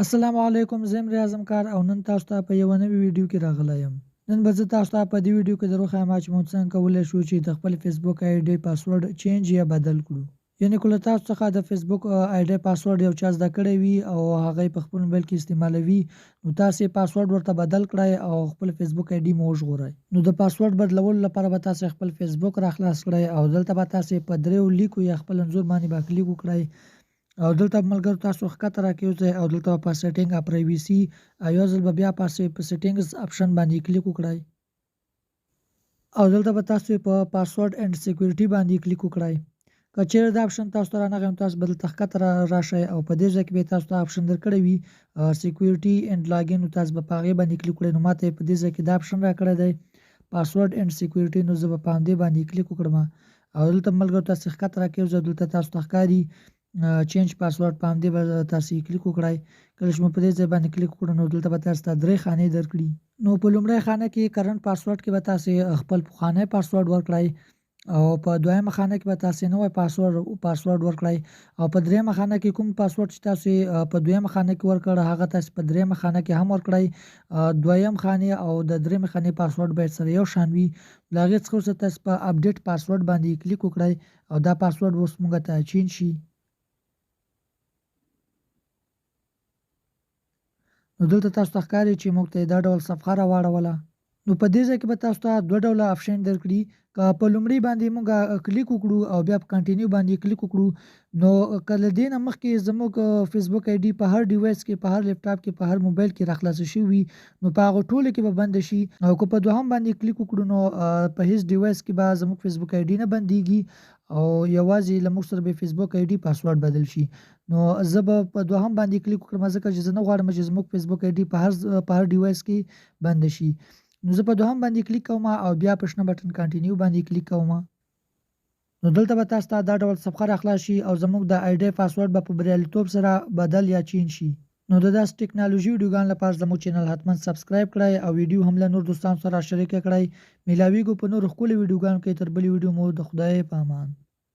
السلام علیکم، زه یم ریاض کار او نن تاسو ته په یوه نوې ویډیو کې راغلی یم. نن به زه تاسو ته په دې ویډیو کې دروښیم چې موږ څنګه کولی شو چې د خپل فیسبوک آی ډي پاسورډ چینج یا بدل کړو. یعنې که له تاسو څخه د فیسبوک آی ډي پاسورډ یو چا زده کړی وي او هغه یې په خپل موبایل کې استعمالوي، نو تاسې پاسورډ ورته بدل کړئ او خپل فیسبوک آی ډي مو وژغورئ. نو د پاسورډ بدلولو لپاره به تاسې خپل فیسبوک راخلاص کړئ او دلته به تاسې په دریو لیکو یا خپل انځور باندې به کلیک وکړئ او دلته ملګرو تاسو ښکته راکېږئ او دلته په سیټینګ او پرایویسي یو ځل به بیا په سیټینګز آپشن باندې کلیک وکړئ او دلته به تاسو په پاسورډ اینډ سکیورټي باندې کلیک وکړئ. که چیرې دا آپشن تاسو ته رانغی نو تاسو به دلته ښکته راشئ او په دې ځای کې به تاسو ته آپشن درکړی وي سکیورټي اینډ لاګین، نو تاسو به په هغې باندې کلیک وکړئ. نو ماته په دې ځای کې دا آپشن راکړی دی پاسورډ اینډ سکیورټي، نو زه به په همدې باندې کلیک وکړم او دلته ملګرو تاسې ښکته راکېږئ، دلته تاسو ته ښکاري چینج پاسورډ، په همدې به تاسې کلیک وکړئ. کله چې مو په دې ځای باندې کلیک وکړو نو دلته به تاسو ته 3 خانې درکړي. نو په لومړۍ خانه کې کرنټ پاسورډ کې به تاسې خپل پخوانی پاسورډ ورکړئ او په دویمه خانه کې به تاسې نوی پاسورډ ورکړئ او په دریمه خانه کې کوم پاسورډ چې تاسې په دویمه خانه کې ورکړ هغه تاسې په دریمه خانه کې هم ورکړئ. دویم خانې او د دریمې خانې پاسورډ باید سره یو شان وي. له هغې څخه وروسته تاسې په اپډیټ پاسورډ باندې کلیک وکړئ او دا پاسورډ اوس موږ ته چینج شي. نو دلته تاسو ته ښکاري چې موږ ته دا ډول صفحه راواړوله. نو په دې ځای کې به تاسو ته دوه ډوله آپشن درکړي. که په لومړي باندې موږ کلیک وکړو او بیا په کنټینیو باندې کلیک وکړو، نو که له دې نه مخکې زموږ فیسبوک آی ډي په هر ډیوایس کې، په هر لیپټاپ کې، په هر موبایل کې راخلاصه شوي وي، نو په هغو ټولو کې به بنده شي. او که په دوهم باندې کلیک وکړو نو په هیڅ ډیوایس کې به زموږ فیسبوک آی ډي نه بندېږي او یوازې له موږ سره به فیسبوک آی ډي پاسورډ بدل شي. نو زه به په دوهم باندې کلیک وکړم ځکه چې زه نه غواړم چې زموږ فیسبوک آی ډي په هر ډیوایس کې بند شي. نو زه په دوهم باندې کلیک کوم او بیا په شنه بټن کنټینیو باندې کلیک کوم. نو دلته به تاسو ته دا ډول صفحه راخلاص شي او زموږ د آی ډي پاسورډ به په بریالیتوب سره بدل یا چینج شي. نو د داسې ټکنالوژي ویډیوګانو لپاره زموږ چینل حتما سبسکرایب کړئ او ویډیو هم له نور دوستانو سره شریک کړئ. میلاویږو په نورو ښکلو ویډیوګانو کې. تر بلې ویډیو مو د خدای په امان.